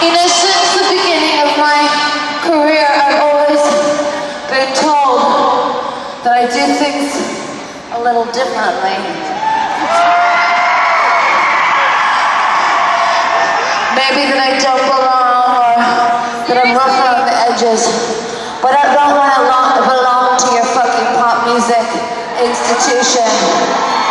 You know, since the beginning of my career, I've always been told that I do things a little differently. Maybe that I don't belong or that I'm rough around the edges. But I don't want to belong to your fucking pop music institution.